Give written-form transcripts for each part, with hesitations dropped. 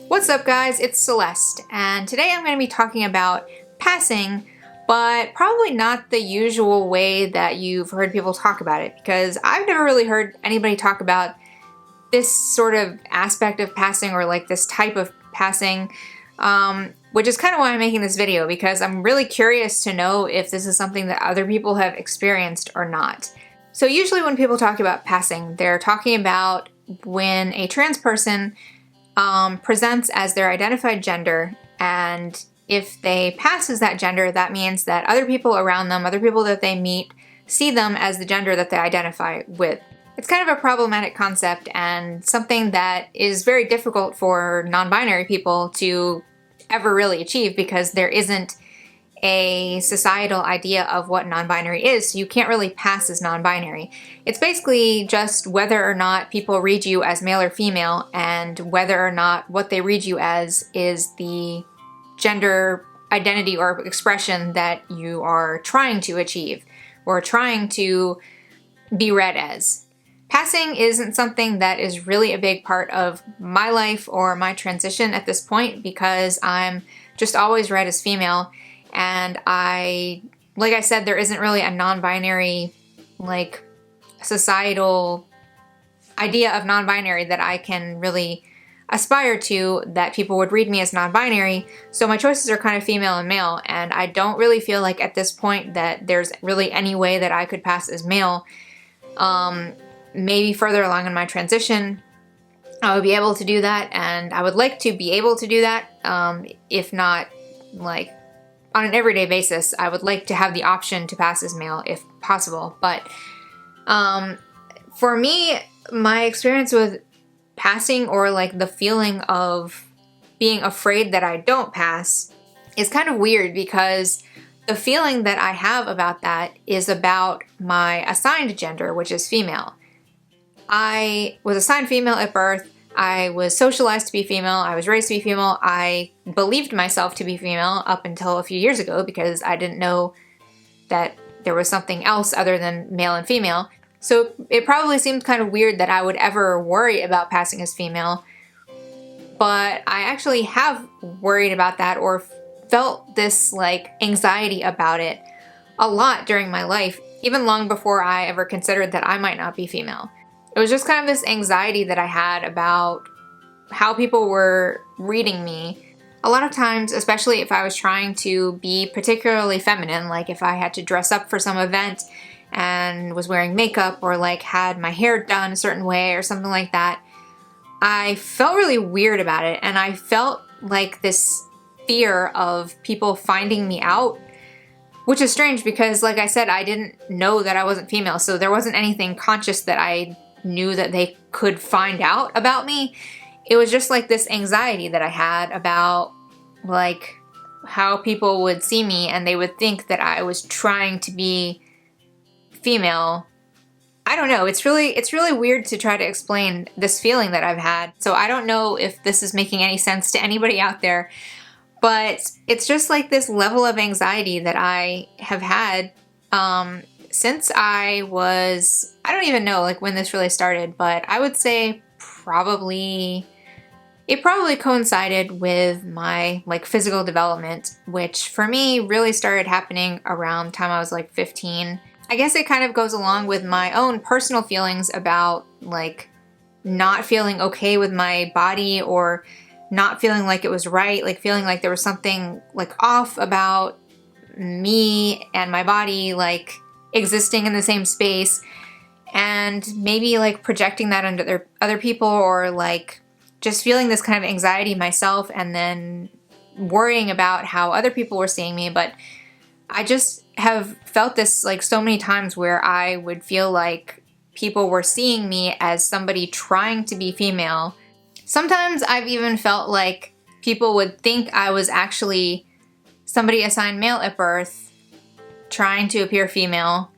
What's up guys, it's Celeste, and today I'm going to be talking about passing, but probably not the usual way that you've heard people talk about it, because I've never really heard anybody talk about this sort of aspect of passing or like this type of passing, which is kind of why I'm making this video, because I'm really curious to know if this is something that other people have experienced or not. So usually when people talk about passing, they're talking about when a trans person presents as their identified gender, and if they pass as that gender, that means that other people around them, other people that they meet, see them as the gender that they identify with. It's kind of a problematic concept and something that is very difficult for non-binary people to ever really achieve, because there isn't a societal idea of what non-binary is, so you can't really pass as non-binary. It's basically just whether or not people read you as male or female, and whether or not what they read you as is the gender identity or expression that you are trying to achieve or trying to be read as. Passing isn't something that is really a big part of my life or my transition at this point, because I'm just always read as female. And like I said, there isn't really a non-binary, like, societal idea of non-binary that I can really aspire to, that people would read me as non-binary. So my choices are kind of female and male, and I don't really feel like at this point that there's really any way that I could pass as male. Maybe further along in my transition, I would be able to do that, and I would like to be able to do that, if not, like, on an everyday basis. I would like to have the option to pass as male if possible. But for me, my experience with passing, or like the feeling of being afraid that I don't pass, is kind of weird, because the feeling that I have about that is about my assigned gender, which is female. I was assigned female at birth. I was socialized to be female, I was raised to be female, I believed myself to be female up until a few years ago, because I didn't know that there was something else other than male and female. So it probably seemed kind of weird that I would ever worry about passing as female, but I actually have worried about that, or felt this like anxiety about it a lot during my life, even long before I ever considered that I might not be female. It was just kind of this anxiety that I had about how people were reading me. A lot of times, especially if I was trying to be particularly feminine, like if I had to dress up for some event and was wearing makeup, or like had my hair done a certain way or something like that, I felt really weird about it, and I felt like this fear of people finding me out, which is strange because, like I said, I didn't know that I wasn't female, so there wasn't anything conscious that I knew that they could find out about me. It was just like this anxiety that I had about like how people would see me and they would think that I was trying to be female. I don't know, it's really weird to try to explain this feeling that I've had. So I don't know if this is making any sense to anybody out there, but it's just like this level of anxiety that I have had since I don't even know like when this really started, but I would say it probably coincided with my like physical development, which for me really started happening around the time I was like 15. I guess it kind of goes along with my own personal feelings about like not feeling okay with my body, or not feeling like it was right, like feeling like there was something like off about me and my body, like existing in the same space, and maybe like projecting that onto other people, or like just feeling this kind of anxiety myself and then worrying about how other people were seeing me. But I just have felt this like so many times where I would feel like people were seeing me as somebody trying to be female. Sometimes I've even felt like people would think I was actually somebody assigned male at birth trying to appear female,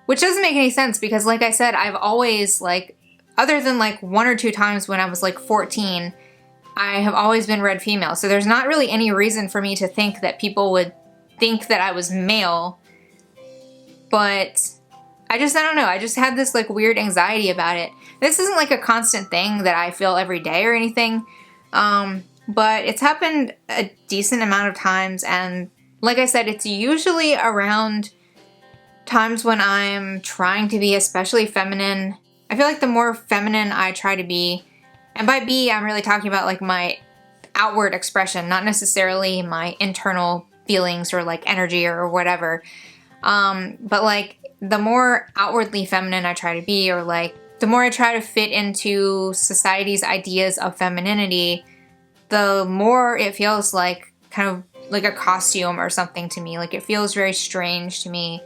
which doesn't make any sense because, like I said, I've always, like, other than like 1 or 2 times when I was like 14, I have always been read female. So there's not really any reason for me to think that people would think that I was male. But I don't know, I just had this like weird anxiety about it. This isn't like a constant thing that I feel every day or anything. but it's happened a decent amount of times, and like I said, it's usually around times when I'm trying to be especially feminine. I feel like the more feminine I try to be, and by be, I'm really talking about like my outward expression, not necessarily my internal feelings or like energy or whatever. But like the more outwardly feminine I try to be, or like the more I try to fit into society's ideas of femininity, the more it feels like kind of like a costume or something to me. Like it feels very strange to me.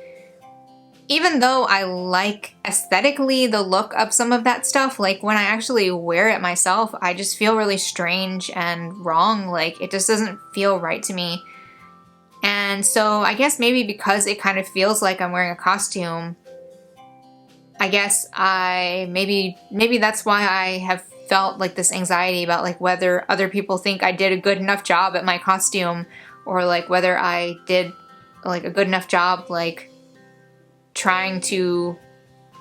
Even though I like aesthetically the look of some of that stuff, like when I actually wear it myself, I just feel really strange and wrong. Like it just doesn't feel right to me. And so I guess maybe because it kind of feels like I'm wearing a costume, I guess maybe that's why I have felt like this anxiety about like whether other people think I did a good enough job at my costume, or like whether I did like a good enough job like trying to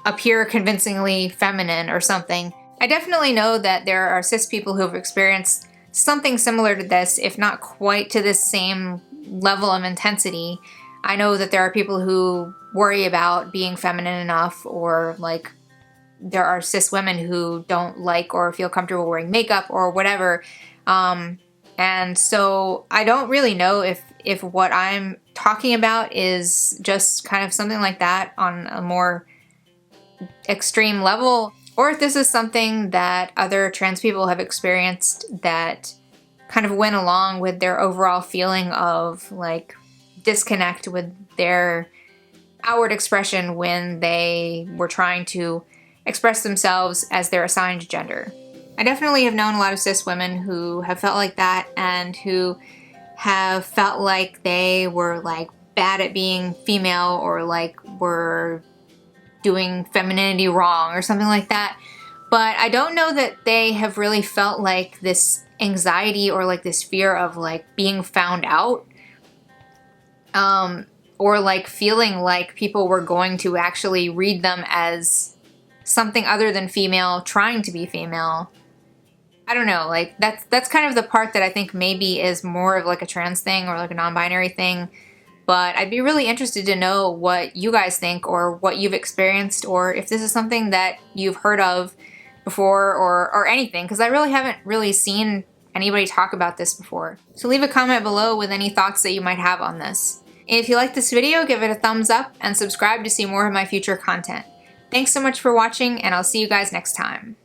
appear convincingly feminine or something. I definitely know that there are cis people who have experienced something similar to this, if not quite to this same level of intensity. I know that there are people who worry about being feminine enough, or like there are cis women who don't like or feel comfortable wearing makeup or whatever. And so I don't really know if what I'm talking about is just kind of something like that on a more extreme level, or if this is something that other trans people have experienced that kind of went along with their overall feeling of like disconnect with their outward expression when they were trying to express themselves as their assigned gender. I definitely have known a lot of cis women who have felt like that, and who have felt like they were like bad at being female, or like were doing femininity wrong or something like that. But I don't know that they have really felt like this anxiety or like this fear of like being found out, or like feeling like people were going to actually read them as something other than female, trying to be female. I don't know, like that's kind of the part that I think maybe is more of like a trans thing or like a non-binary thing. But I'd be really interested to know what you guys think, or what you've experienced, or if this is something that you've heard of before, or anything, because I really haven't really seen anybody talk about this before. So leave a comment below with any thoughts that you might have on this. And if you like this video, give it a thumbs up and subscribe to see more of my future content. Thanks so much for watching, and I'll see you guys next time.